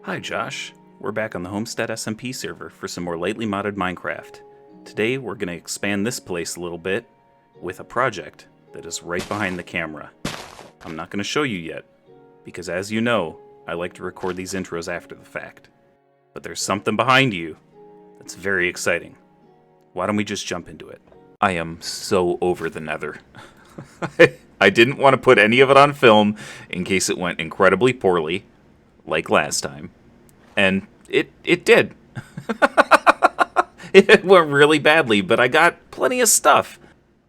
Hi Josh, we're back on the Homestead SMP server for some more lightly modded Minecraft. Today we're going to expand this place a little bit with a project that is right behind the camera. I'm not going to show you yet, because as you know, I like to record these intros after the fact. But there's something behind you that's very exciting. Why don't we just jump into it? I am so over the Nether. I didn't want to put any of it on film in case it went incredibly poorly, like last time. And it did. It went really badly, but I got plenty of stuff.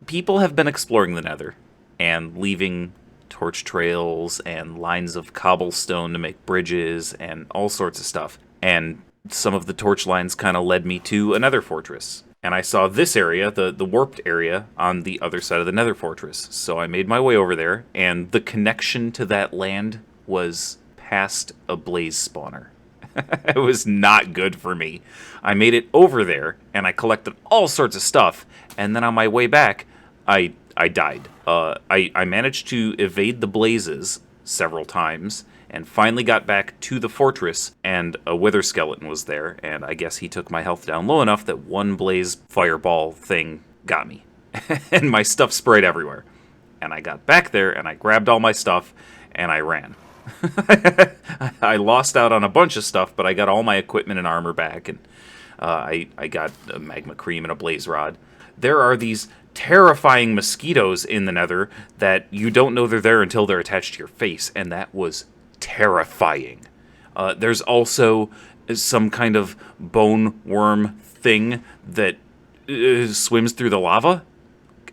People have been exploring the Nether and leaving torch trails and lines of cobblestone to make bridges and all sorts of stuff. And some of the torch lines kind of led me to another fortress. And I saw this area, the warped area, on the other side of the Nether fortress. So I made my way over there, and the connection to that land was past a blaze spawner. It was not good for me. I made it over there, and I collected all sorts of stuff, and then on my way back, I died. I managed to evade the blazes several times, and finally got back to the fortress, and a wither skeleton was there, and I guess he took my health down low enough that one blaze fireball thing got me. And my stuff sprayed everywhere. And I got back there, and I grabbed all my stuff, and I ran. I lost out on a bunch of stuff, but I got all my equipment and armor back, and I got a magma cream and a blaze rod. There are these terrifying mosquitoes in the Nether that you don't know they're there until they're attached to your face, and that was terrifying. There's also some kind of bone worm thing that swims through the lava,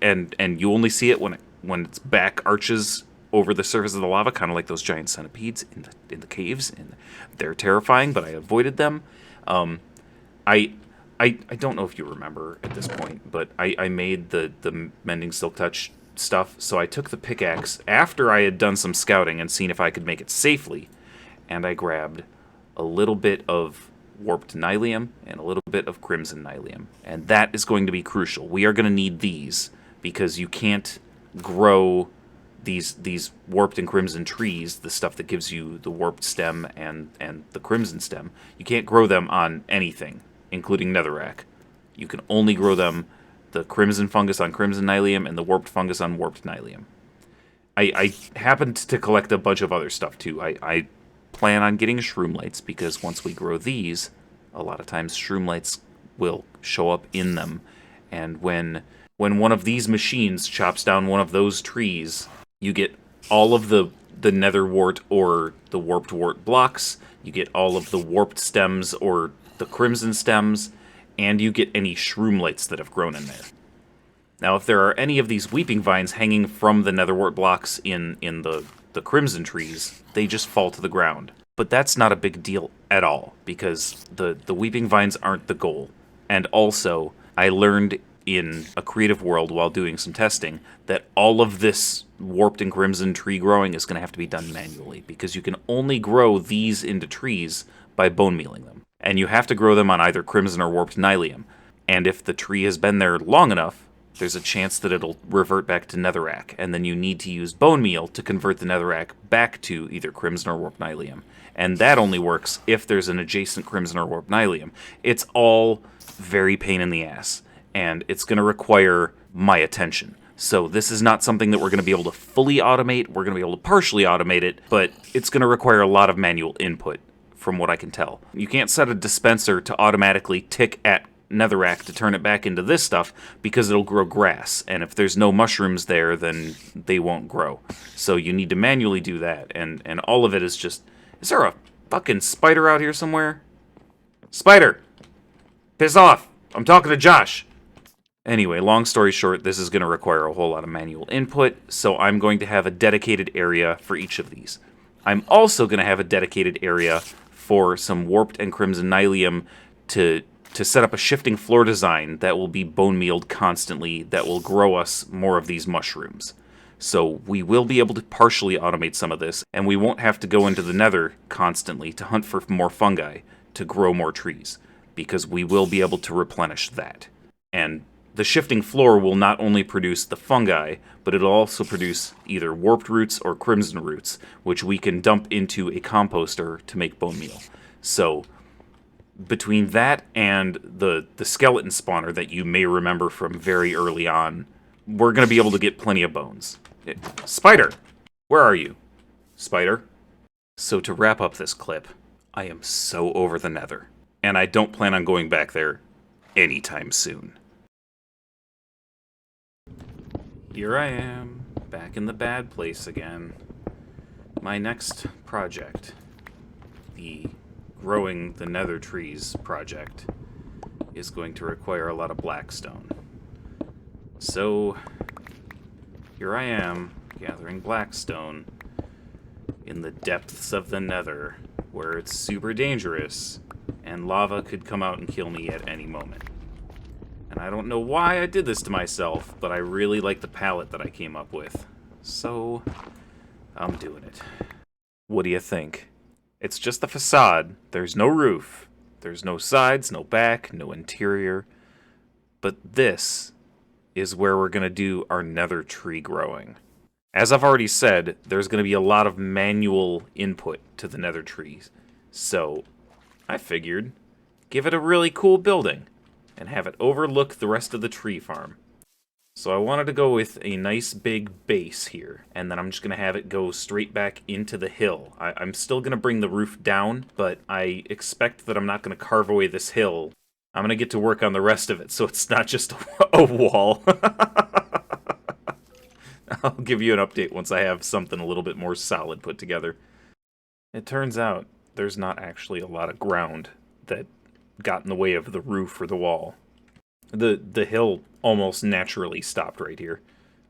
and you only see it when its back arches over the surface of the lava, kind of like those giant centipedes in the caves, and they're terrifying. But I avoided them. I don't know if you remember at this point, but I made the mending silk touch stuff. So I took the pickaxe after I had done some scouting and seen if I could make it safely, and I grabbed a little bit of warped nylium and a little bit of crimson nylium, and that is going to be crucial. We are going to need these because you can't grow these warped and crimson trees, the stuff that gives you the warped stem and the crimson stem. You can't grow them on anything, including netherrack. You can only grow them the crimson fungus on crimson nylium and the warped fungus on warped nylium. I happened to collect a bunch of other stuff too. I plan on getting shroomlights because once we grow these, a lot of times shroomlights will show up in them. And when one of these machines chops down one of those trees, you get all of the nether wart or the warped wart blocks, you get all of the warped stems or the crimson stems, and you get any shroomlights that have grown in there. Now, if there are any of these weeping vines hanging from the netherwort blocks in the crimson trees, they just fall to the ground. But that's not a big deal at all, because the weeping vines aren't the goal. And also, I learned in a creative world while doing some testing that all of this warped and crimson tree growing is going to have to be done manually, because you can only grow these into trees by bone mealing them. And you have to grow them on either crimson or warped nylium. And if the tree has been there long enough, there's a chance that it'll revert back to netherrack, and then you need to use bone meal to convert the netherrack back to either crimson or warped nylium. And that only works if there's an adjacent crimson or warped nylium. It's all very pain in the ass, and it's going to require my attention. So this is not something that we're going to be able to fully automate. We're going to be able to partially automate it, but it's going to require a lot of manual input, from what I can tell. You can't set a dispenser to automatically tick at netherrack to turn it back into this stuff, because it'll grow grass, and if there's no mushrooms there, then they won't grow. So you need to manually do that, and all of it is just... Is there a fucking spider out here somewhere? Spider! Piss off! I'm talking to Josh! Anyway, long story short, this is going to require a whole lot of manual input, so I'm going to have a dedicated area for each of these. I'm also going to have a dedicated area for some warped and crimson nylium to set up a shifting floor design that will be bone mealed constantly, that will grow us more of these mushrooms. So we will be able to partially automate some of this, and we won't have to go into the nether constantly to hunt for more fungi to grow more trees, because we will be able to replenish that. And the shifting floor will not only produce the fungi, but it'll also produce either warped roots or crimson roots, which we can dump into a composter to make bone meal. So between that and the skeleton spawner that you may remember from very early on, we're going to be able to get plenty of bones. Spider! Where are you? Spider? So to wrap up this clip, I am so over the Nether, and I don't plan on going back there anytime soon. Here I am, back in the bad place again. My next project, the growing the Nether trees project, is going to require a lot of blackstone. So here I am, gathering blackstone in the depths of the Nether, where it's super dangerous, and lava could come out and kill me at any moment. And I don't know why I did this to myself, but I really like the palette that I came up with. So I'm doing it. What do you think? It's just the facade. There's no roof. There's no sides, no back, no interior. But this is where we're going to do our Nether tree growing. As I've already said, there's going to be a lot of manual input to the Nether trees. So I figured, give it a really cool building and have it overlook the rest of the tree farm. So I wanted to go with a nice big base here, and then I'm just going to have it go straight back into the hill. I'm still going to bring the roof down, but I expect that I'm not going to carve away this hill. I'm going to get to work on the rest of it, so it's not just a wall. I'll give you an update once I have something a little bit more solid put together. It turns out there's not actually a lot of ground that got in the way of the roof or the wall. The hill almost naturally stopped right here.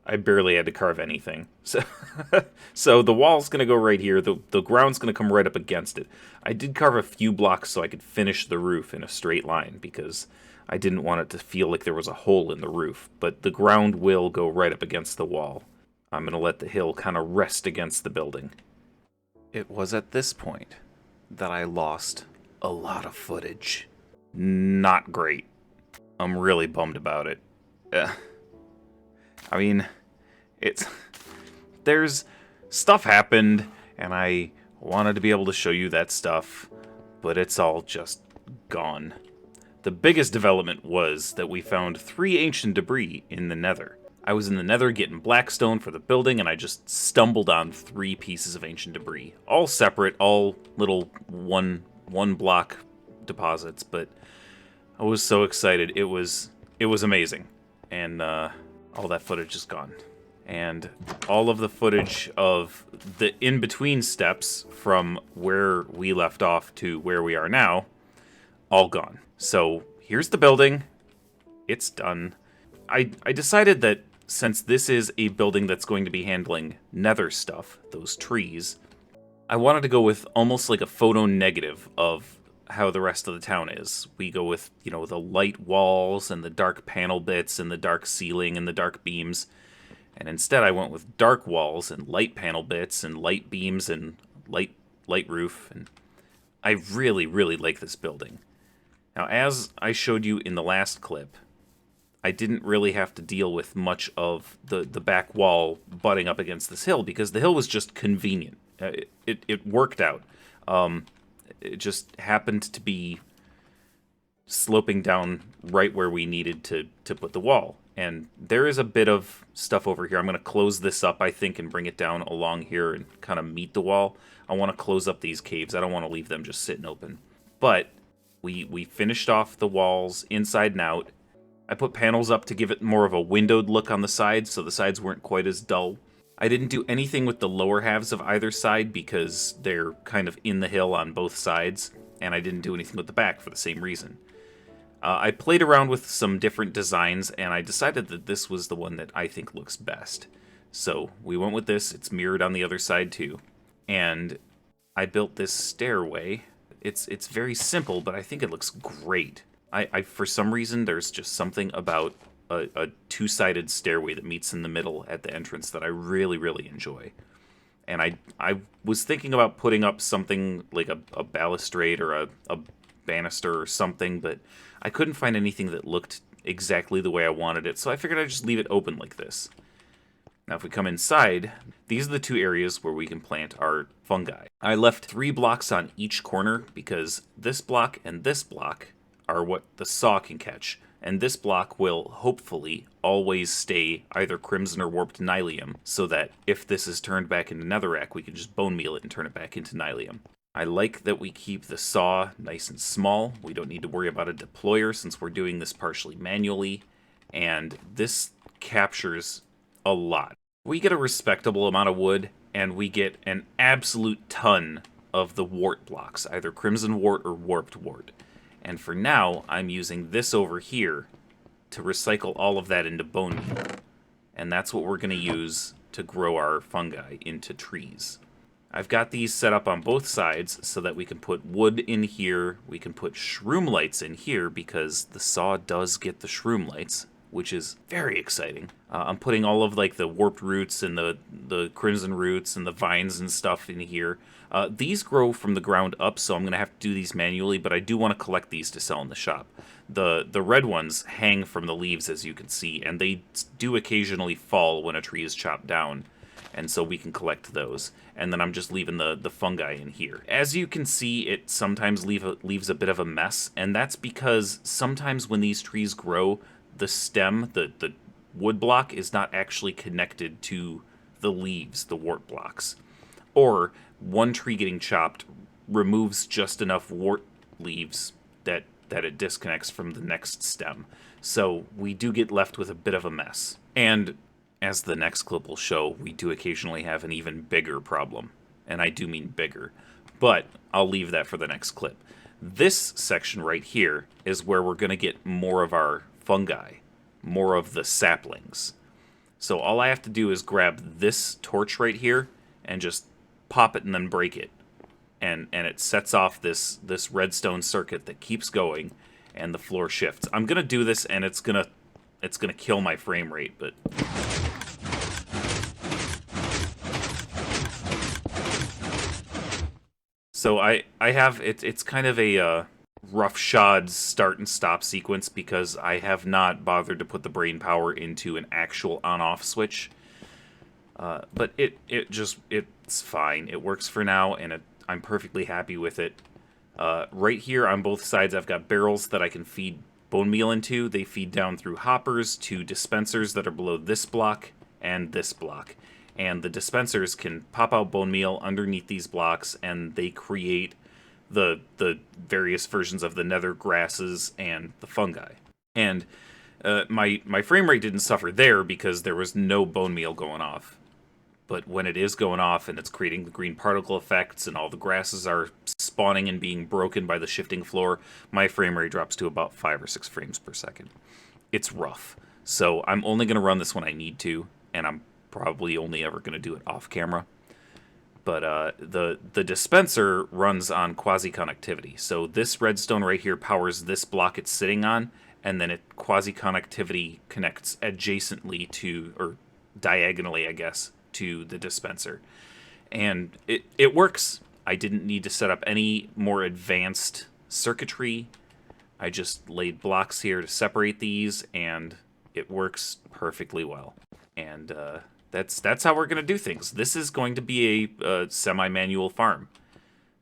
I barely had to carve anything. So the wall's going to go right here. The ground's going to come right up against it. I did carve a few blocks so I could finish the roof in a straight line because I didn't want it to feel like there was a hole in the roof. But the ground will go right up against the wall. I'm going to let the hill kind of rest against the building. It was at this point that I lost a lot of footage. Not great. I'm really bummed about it. I mean, there's stuff happened, and I wanted to be able to show you that stuff, but it's all just gone. The biggest development was that we found 3 ancient debris in the Nether. I was in the Nether getting blackstone for the building, and I just stumbled on 3 pieces of ancient debris. All separate, all little one block deposits, but I was so excited. It was amazing. And all that footage is gone. And all of the footage of the in-between steps from where we left off to where we are now, all gone. So here's the building. It's done. I decided that since this is a building that's going to be handling Nether stuff, those trees, I wanted to go with almost like a photo negative of how the rest of the town is. We go with, you know, the light walls and the dark panel bits and the dark ceiling and the dark beams. And instead I went with dark walls and light panel bits and light beams and light roof. And I really, really like this building. Now, as I showed you in the last clip, I didn't really have to deal with much of the back wall butting up against this hill because the hill was just convenient. It worked out. It just happened to be sloping down right where we needed to put the wall. And there is a bit of stuff over here. I'm going to close this up, I think, and bring it down along here and kind of meet the wall. I want to close up these caves. I don't want to leave them just sitting open. But we finished off the walls inside and out. I put panels up to give it more of a windowed look on the sides, so the sides weren't quite as dull. I didn't do anything with the lower halves of either side because they're kind of in the hill on both sides, and I didn't do anything with the back for the same reason. I played around with some different designs, and I decided that this was the one that I think looks best. So we went with this. It's mirrored on the other side too. And I built this stairway. It's very simple, but I think it looks great. I for some reason, there's just something about a two-sided stairway that meets in the middle at the entrance that I really, really enjoy. And I was thinking about putting up something like a balustrade or a banister or something, but I couldn't find anything that looked exactly the way I wanted it, so I figured I'd just leave it open like this. Now if we come inside, these are the two areas where we can plant our fungi. I left 3 blocks on each corner because this block and this block are what the saw can catch. And this block will, hopefully, always stay either crimson or warped nylium, so that if this is turned back into netherrack, we can just bone meal it and turn it back into nylium. I like that we keep the saw nice and small. We don't need to worry about a deployer since we're doing this partially manually. And this captures a lot. We get a respectable amount of wood, and we get an absolute ton of the wart blocks, either crimson wart or warped wart. And for now, I'm using this over here to recycle all of that into bone meal. And that's what we're going to use to grow our fungi into trees. I've got these set up on both sides so that we can put wood in here, we can put shroom lights in here because the saw does get the shroom lights, which is very exciting. I'm putting all of like the warped roots and the crimson roots and the vines and stuff in here. These grow from the ground up, so I'm going to have to do these manually, but I do want to collect these to sell in the shop. The red ones hang from the leaves, as you can see, and they do occasionally fall when a tree is chopped down, and so we can collect those. And then I'm just leaving the fungi in here. As you can see, it sometimes leaves a bit of a mess, and that's because sometimes when these trees grow, the stem, the wood block, is not actually connected to the leaves, the wart blocks. Or one tree getting chopped removes just enough wart leaves that it disconnects from the next stem. So we do get left with a bit of a mess. And as the next clip will show, we do occasionally have an even bigger problem. And I do mean bigger. But I'll leave that for the next clip. This section right here is where we're going to get more of our fungi, more of the saplings. So all I have to do is grab this torch right here and just pop it and then break it. And it sets off this redstone circuit that keeps going, and the floor shifts. I'm gonna do this, and it's gonna kill my frame rate, but so I have it's kind of a roughshod start and stop sequence because I have not bothered to put the brain power into an actual on-off switch. But it's fine. It works for now, and I'm perfectly happy with it. Right here on both sides, I've got barrels that I can feed bone meal into. They feed down through hoppers to dispensers that are below this block and this block. And the dispensers can pop out bone meal underneath these blocks, and they create the various versions of the nether grasses and the fungi. And my frame rate didn't suffer there because there was no bone meal going off. But when it is going off and it's creating the green particle effects and all the grasses are spawning and being broken by the shifting floor, my frame rate drops to about 5 or 6 frames per second. It's rough. So I'm only going to run this when I need to, and I'm probably only ever going to do it off camera. But the dispenser runs on quasi-connectivity. So this redstone right here powers this block it's sitting on, and then it quasi-connectivity connects adjacently to, or diagonally, I guess, to the dispenser. And it works. I didn't need to set up any more advanced circuitry. I just laid blocks here to separate these, and it works perfectly well. And that's how we're going to do things. This is going to be a semi-manual farm.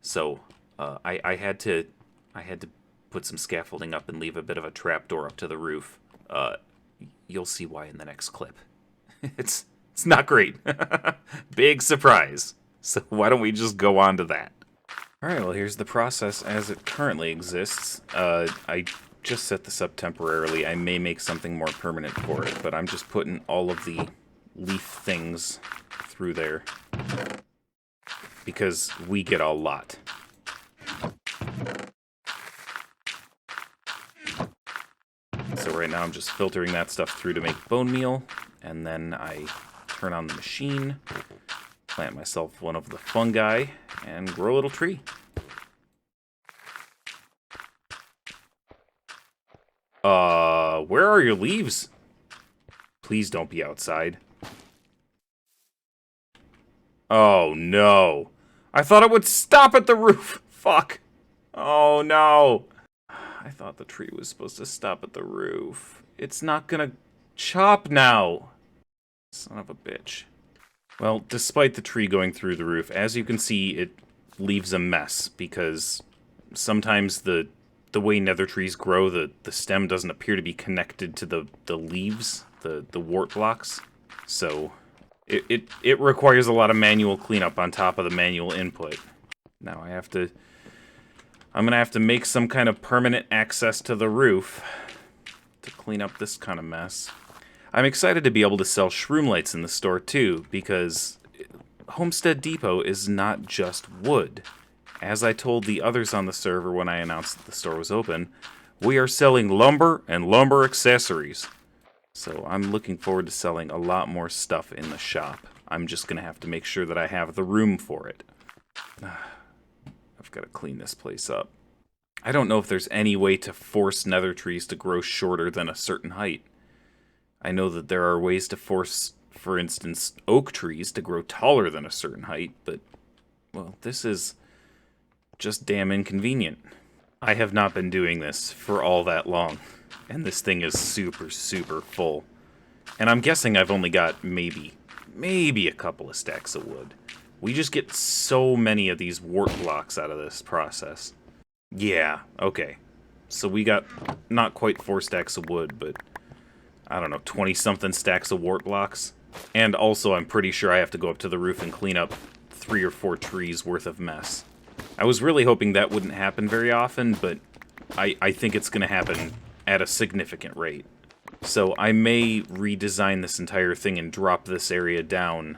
So I had to put some scaffolding up and leave a bit of a trapdoor up to the roof. You'll see why in the next clip. It's not great. Big surprise. So why don't we just go on to that? Alright, well here's the process as it currently exists. I just set this up temporarily. I may make something more permanent for it, but I'm just putting all of the leaf things through there because we get a lot. So right now I'm just filtering that stuff through to make bone meal, and then I turn on the machine, plant myself one of the fungi, and grow a little tree. Where are your leaves? Please don't be outside. Oh, no. I thought it would stop at the roof. Fuck. Oh, no. I thought the tree was supposed to stop at the roof. It's not gonna chop now. Son of a bitch. Well, despite the tree going through the roof, as you can see, it leaves a mess, because sometimes the way nether trees grow, the stem doesn't appear to be connected to the leaves, the wart blocks. So it requires a lot of manual cleanup on top of the manual input. Now I'm gonna have to make some kind of permanent access to the roof to clean up this kind of mess. I'm excited to be able to sell shroom lights in the store too, because Homestead Depot is not just wood. As I told the others on the server when I announced that the store was open, we are selling lumber and lumber accessories. So I'm looking forward to selling a lot more stuff in the shop. I'm just going to have to make sure that I have the room for it. I've got to clean this place up. I don't know if there's any way to force nether trees to grow shorter than a certain height. I know that there are ways to force, for instance, oak trees to grow taller than a certain height, but, well, this is just damn inconvenient. I have not been doing this for all that long, and this thing is super, super full. And I'm guessing I've only got maybe a couple of stacks of wood. We just get so many of these wart blocks out of this process. Yeah, okay. So we got not quite 4 stacks of wood, but I don't know, 20-something stacks of wart blocks. And also, I'm pretty sure I have to go up to the roof and clean up 3 or 4 trees worth of mess. I was really hoping that wouldn't happen very often, but I think it's going to happen at a significant rate. So I may redesign this entire thing and drop this area down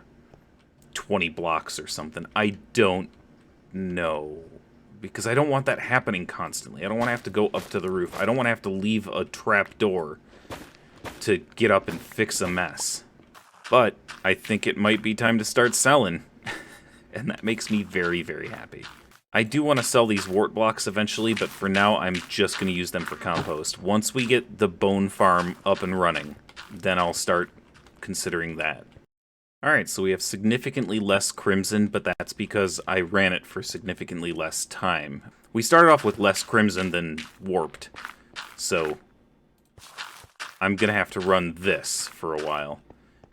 20 blocks or something. I don't know. Because I don't want that happening constantly. I don't want to have to go up to the roof. I don't want to have to leave a trap door to get up and fix a mess. But I think it might be time to start selling. And that makes me very, very happy. I do want to sell these wart blocks eventually, but for now I'm just going to use them for compost. Once we get the bone farm up and running, then I'll start considering that. Alright, so we have significantly less crimson, but that's because I ran it for significantly less time. We started off with less crimson than warped, so I'm gonna have to run this for a while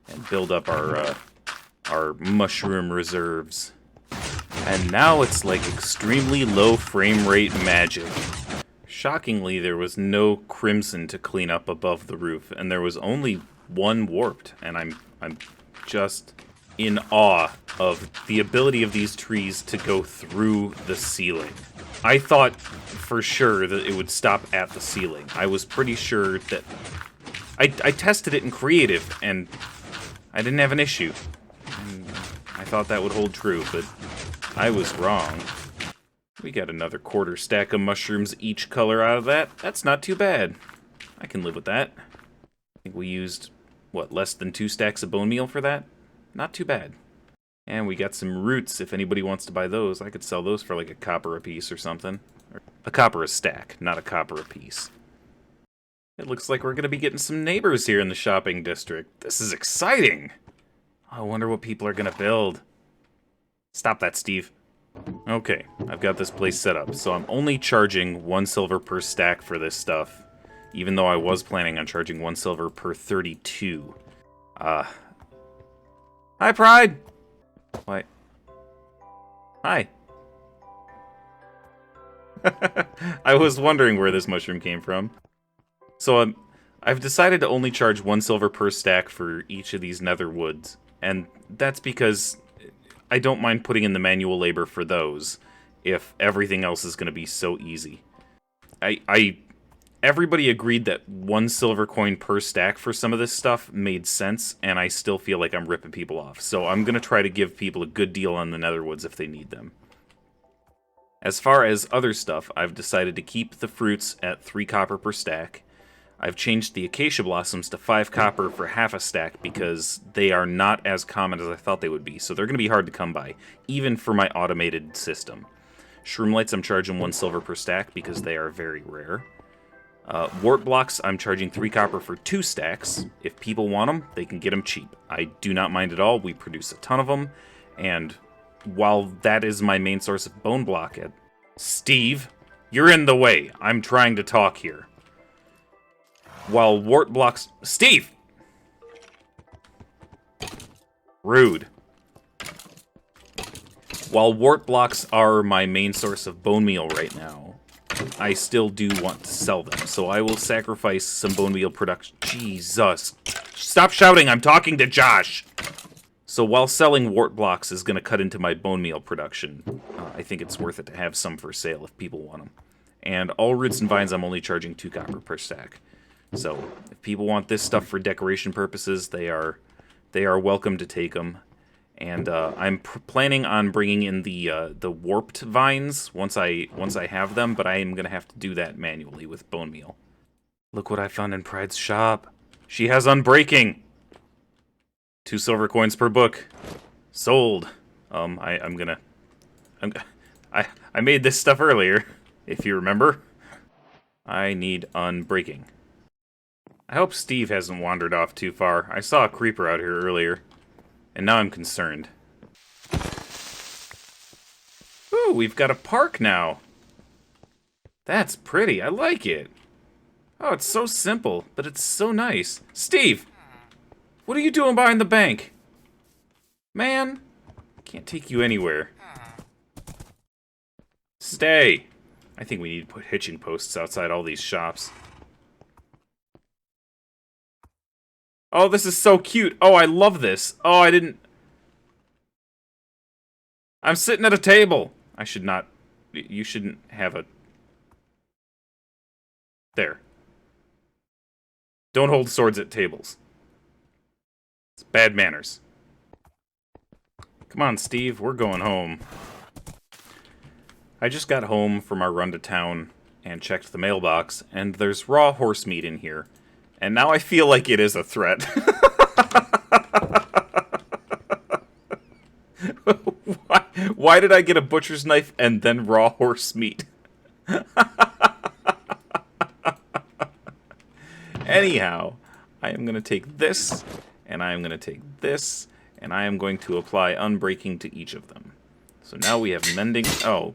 and build up our mushroom reserves. And now it's like extremely low frame rate magic. Shockingly, there was no crimson to clean up above the roof, and there was only 1 warped, and I'm just in awe of the ability of these trees to go through the ceiling. I thought for sure that it would stop at the ceiling. I was pretty sure that... I tested it in creative, and I didn't have an issue. And I thought that would hold true, but I was wrong. We got another 1/4 stack of mushrooms each color out of that. That's not too bad. I can live with that. I think we used... what, less than 2 stacks of bone meal for that? Not too bad. And we got some roots, if anybody wants to buy those. I could sell those for like a copper a piece or something. A copper a stack, not a copper a piece. It looks like we're going to be getting some neighbors here in the shopping district. This is exciting! I wonder what people are going to build. Stop that, Steve. Okay, I've got this place set up, so I'm only charging 1 silver per stack for this stuff. Even though I was planning on charging 1 silver per 32. Hi, Pride! Why? Hi. I was wondering where this mushroom came from. So, I've decided to only charge 1 silver per stack for each of these nether woods. And that's because I don't mind putting in the manual labor for those, if everything else is going to be so easy. Everybody agreed that 1 silver coin per stack for some of this stuff made sense, and I still feel like I'm ripping people off. So I'm going to try to give people a good deal on the netherwoods if they need them. As far as other stuff, I've decided to keep the fruits at 3 copper per stack. I've changed the acacia blossoms to 5 copper for half a stack because they are not as common as I thought they would be, so they're going to be hard to come by, even for my automated system. Shroom lights I'm charging 1 silver per stack because they are very rare. Wart blocks, I'm charging 3 copper for 2 stacks. If people want them, they can get them cheap. I do not mind at all. We produce a ton of them. And while that is my main source of bone block... Steve, you're in the way. I'm trying to talk here. While wart blocks... Steve! Rude. While wart blocks are my main source of bone meal right now, I still do want to sell them, so I will sacrifice some bone meal production. Jesus. Stop shouting, I'm talking to Josh! So while selling wart blocks is going to cut into my bone meal production, I think it's worth it to have some for sale if people want them. And all roots and vines I'm only charging 2 copper per stack. So if people want this stuff for decoration purposes, they are welcome to take them. And I'm planning on bringing in the warped vines once I have them, but I am going to have to do that manually with bone meal. Look what I found in Pride's shop. She has Unbreaking. 2 silver coins per book. Sold. I made this stuff earlier, if you remember. I need Unbreaking. I hope Steve hasn't wandered off too far. I saw a creeper out here earlier, and now I'm concerned. Ooh, we've got a park now. That's pretty. I like it. Oh, it's so simple, but it's so nice. Steve! What are you doing behind the bank? Man, can't take you anywhere. Stay! I think we need to put hitching posts outside all these shops. Oh, this is so cute. Oh, I love this. Oh, I didn't... I'm sitting at a table. I should not... You shouldn't have a... There. Don't hold swords at tables. It's bad manners. Come on, Steve. We're going home. I just got home from our run to town and checked the mailbox, and there's raw horse meat in here. And now I feel like it is a threat. Why did I get a butcher's knife and then raw horse meat? Anyhow, I am going to take this, and I am going to take this, and I am going to apply Unbreaking to each of them. So now we have Mending... Oh,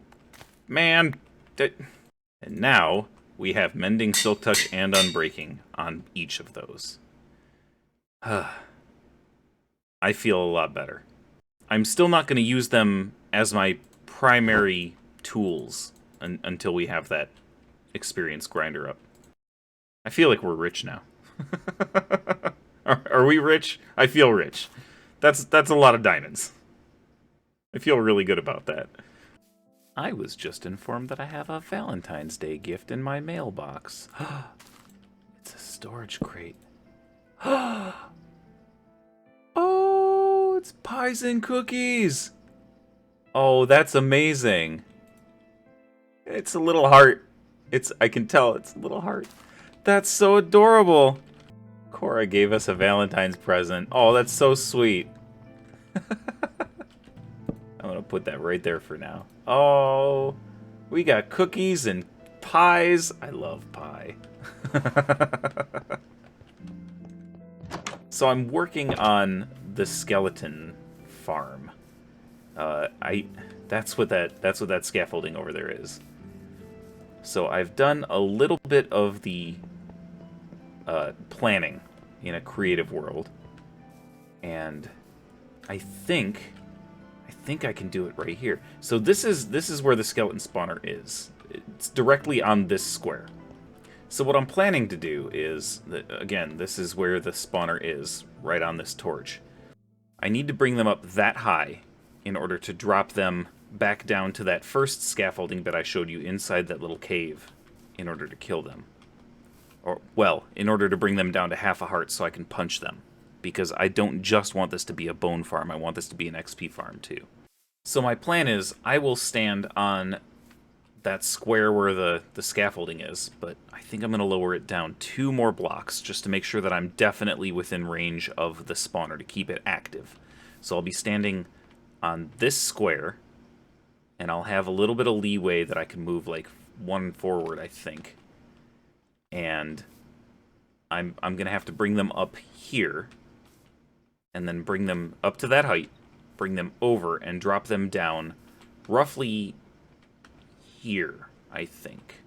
man! And now... we have Mending, Silk Touch, and Unbreaking on each of those. I feel a lot better. I'm still not going to use them as my primary tools until we have that experience grinder up. I feel like we're rich now. Are we rich? I feel rich. That's a lot of diamonds. I feel really good about that. I was just informed that I have a Valentine's Day gift in my mailbox. It's a storage crate. Oh, it's pies and cookies. Oh, that's amazing. It's a little heart. I can tell it's a little heart. That's so adorable. Cora gave us a Valentine's present. Oh, that's so sweet. I'm gonna put that right there for now. Oh, we got cookies and pies. I love pie. So I'm working on the skeleton farm. That's what that scaffolding over there is. So I've done a little bit of the planning in a creative world, and I think I can do it right here. So this is where the skeleton spawner is. It's directly on this square. So what I'm planning to do is, again, this is where the spawner is, right on this torch. I need to bring them up that high in order to drop them back down to that first scaffolding that I showed you inside that little cave in order to kill them. Or, well, in order to bring them down to half a heart so I can punch them. Because I don't just want this to be a bone farm, I want this to be an XP farm too. So my plan is, I will stand on that square where the scaffolding is, but I think I'm going to lower it down 2 more blocks just to make sure that I'm definitely within range of the spawner to keep it active. So I'll be standing on this square, and I'll have a little bit of leeway that I can move like 1 forward, I think. And I'm going to have to bring them up here, and then bring them up to that height, bring them over, and drop them down roughly here, I think.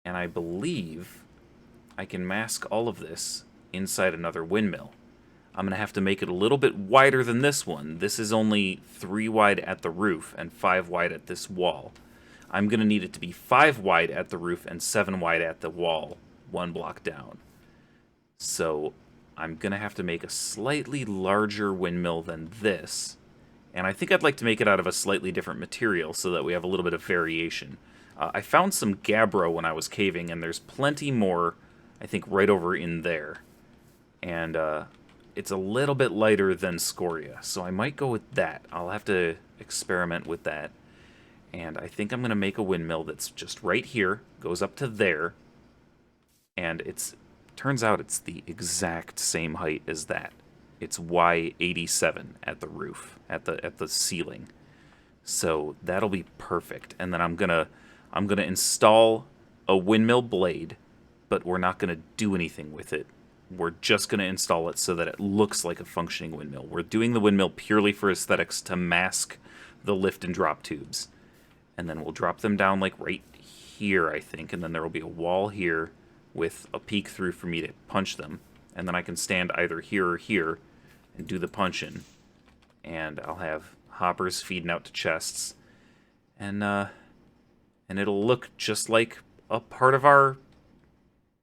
And I believe I can mask all of this inside another windmill. I'm going to have to make it a little bit wider than this one. This is only 3 wide at the roof and 5 wide at this wall. I'm going to need it to be 5 wide at the roof and 7 wide at the wall, 1 block down. So I'm going to have to make a slightly larger windmill than this. And I think I'd like to make it out of a slightly different material so that we have a little bit of variation. I found some gabbro when I was caving, and there's plenty more, I think, right over in there. And it's a little bit lighter than scoria, so I might go with that. I'll have to experiment with that. And I think I'm going to make a windmill that's just right here, goes up to there, and turns out it's the exact same height as that. It's Y87 at the roof, at the ceiling. So that'll be perfect. And then I'm gonna install a windmill blade, but we're not gonna do anything with it. We're just gonna install it so that it looks like a functioning windmill. We're doing the windmill purely for aesthetics to mask the lift and drop tubes. And then we'll drop them down like right here, I think, and then there will be a wall here with a peek through for me to punch them. And then I can stand either here or here and do the punch-in. And I'll have hoppers feeding out to chests. And it'll look just like a part of our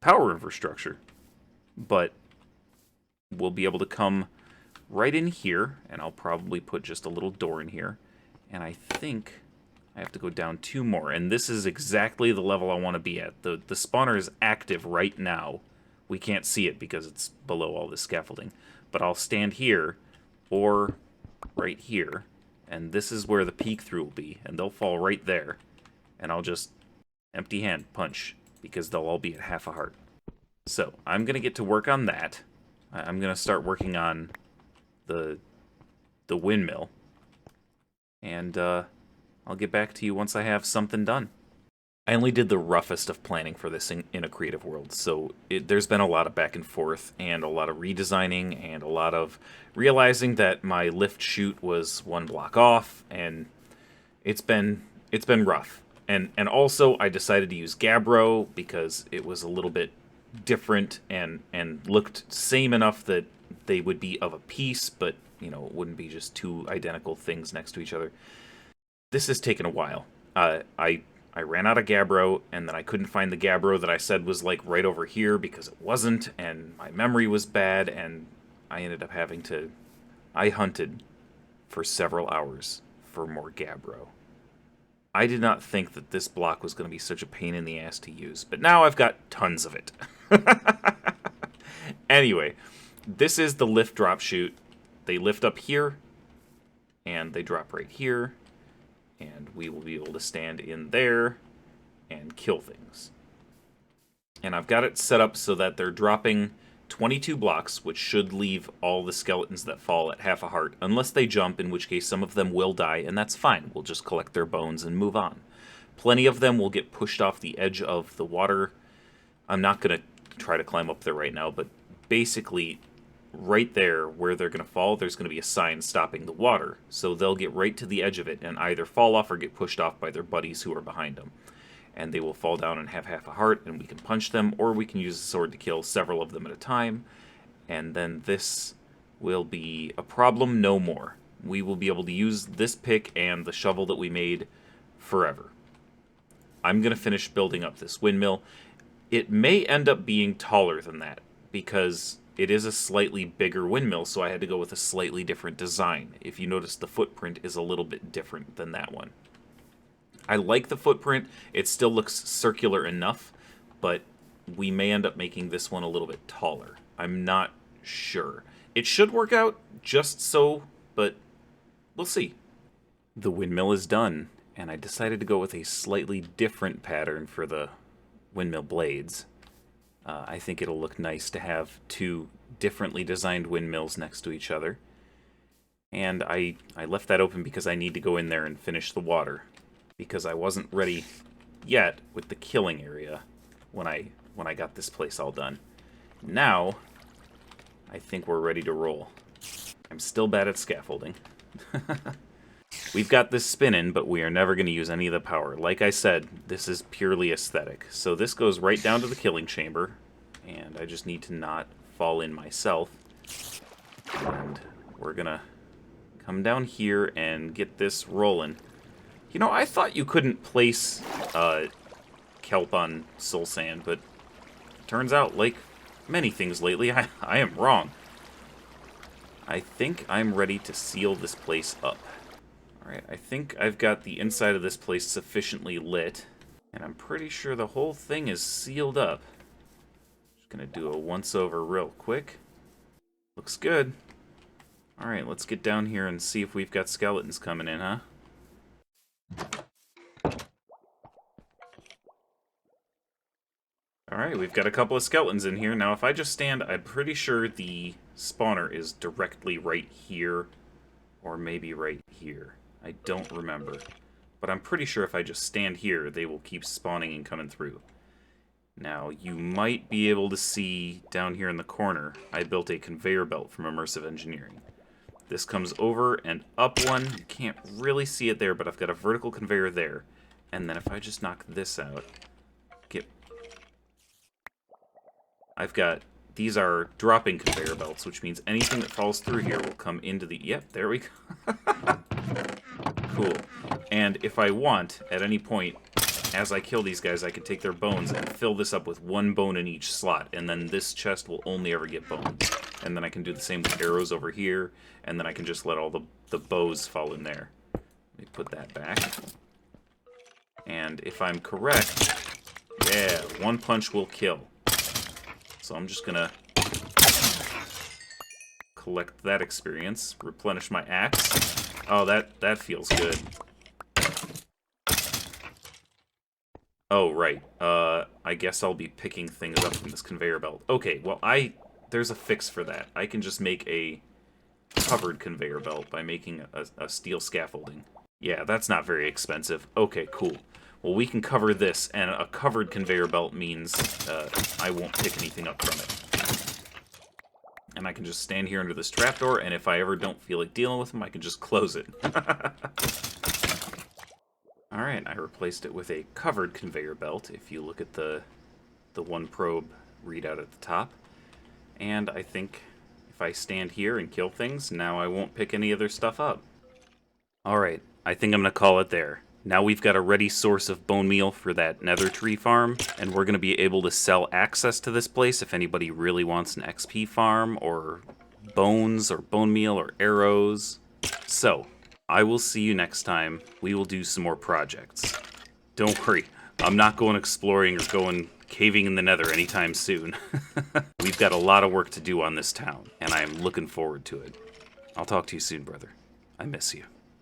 power infrastructure. But we'll be able to come right in here, and I'll probably put just a little door in here. And I think I have to go down 2 more. And this is exactly the level I want to be at. The spawner is active right now. We can't see it because it's below all this scaffolding. But I'll stand here, or right here, and this is where the peek through will be, and they'll fall right there. And I'll just empty hand punch, because they'll all be at half a heart. So, I'm going to get to work on that. I'm going to start working on the windmill. And I'll get back to you once I have something done. I only did the roughest of planning for this in a creative world, so there's been a lot of back and forth, and a lot of redesigning, and a lot of realizing that my lift chute was 1 block off, and it's been rough. And also, I decided to use gabbro because it was a little bit different and looked same enough that they would be of a piece, but it wouldn't be just 2 identical things next to each other. This has taken a while. I ran out of gabbro, and then I couldn't find the gabbro that I said was like right over here because it wasn't, and my memory was bad, and I ended up having to... I hunted for several hours for more gabbro. I did not think that this block was going to be such a pain in the ass to use, but now I've got tons of it. Anyway, this is the lift drop chute. They lift up here, and they drop right here. And we will be able to stand in there and kill things. And I've got it set up so that they're dropping 22 blocks, which should leave all the skeletons that fall at half a heart, unless they jump, in which case some of them will die, and that's fine. We'll just collect their bones and move on. Plenty of them will get pushed off the edge of the water. I'm not going to try to climb up there right now, but basically... right there where they're going to fall, there's going to be a sign stopping the water. So they'll get right to the edge of it and either fall off or get pushed off by their buddies who are behind them. And they will fall down and have half a heart, and we can punch them, or we can use a sword to kill several of them at a time. And then this will be a problem no more. We will be able to use this pick and the shovel that we made forever. I'm going to finish building up this windmill. It may end up being taller than that, because... it is a slightly bigger windmill, so I had to go with a slightly different design. If you notice, the footprint is a little bit different than that one. I like the footprint. It still looks circular enough, but we may end up making this one a little bit taller. I'm not sure. It should work out just so, but we'll see. The windmill is done, and I decided to go with a slightly different pattern for the windmill blades. I think it'll look nice to have 2 differently designed windmills next to each other. And I left that open because I need to go in there and finish the water. Because I wasn't ready yet with the killing area when I got this place all done. Now, I think we're ready to roll. I'm still bad at scaffolding. We've got this spinning, but we are never going to use any of the power. Like I said, this is purely aesthetic. So this goes right down to the killing chamber, and I just need to not fall in myself. And we're gonna come down here and get this rolling. You know, I thought you couldn't place kelp on soul sand, but turns out, like many things lately, I am wrong. I think I'm ready to seal this place up. Alright, I think I've got the inside of this place sufficiently lit, and I'm pretty sure the whole thing is sealed up. Just gonna do a once-over real quick. Looks good. Alright, let's get down here and see if we've got skeletons coming in, huh? Alright, we've got a couple of skeletons in here. Now, if I just stand, I'm pretty sure the spawner is directly right here, or maybe right here. I don't remember. But I'm pretty sure if I just stand here, they will keep spawning and coming through. Now, you might be able to see down here in the corner, I built a conveyor belt from Immersive Engineering. This comes over and up one. You can't really see it there, but I've got a vertical conveyor there. And then if I just knock this out, I've got, these are dropping conveyor belts, which means anything that falls through here will come into the, yep, there we go. Cool. And if I want, at any point, as I kill these guys, I can take their bones and fill this up with one bone in each slot, and then this chest will only ever get bones. And then I can do the same with arrows over here, and then I can just let all the bows fall in there. Let me put that back. And if I'm correct, yeah, one punch will kill. So I'm just gonna collect that experience, replenish my axe. Oh, that feels good. Oh, right. I guess I'll be picking things up from this conveyor belt. Okay, well, there's a fix for that. I can just make a covered conveyor belt by making a steel scaffolding. Yeah, that's not very expensive. Okay, cool. Well, we can cover this, and a covered conveyor belt means I won't pick anything up from it. And I can just stand here under this trapdoor, and if I ever don't feel like dealing with them, I can just close it. Alright, I replaced it with a covered conveyor belt, if you look at the one probe readout at the top. And I think if I stand here and kill things, now I won't pick any other stuff up. Alright, I think I'm going to call it there. Now we've got a ready source of bone meal for that nether tree farm, and we're going to be able to sell access to this place if anybody really wants an XP farm, or bones, or bone meal, or arrows. So, I will see you next time. We will do some more projects. Don't worry, I'm not going exploring or going caving in the nether anytime soon. We've got a lot of work to do on this town, and I am looking forward to it. I'll talk to you soon, brother. I miss you.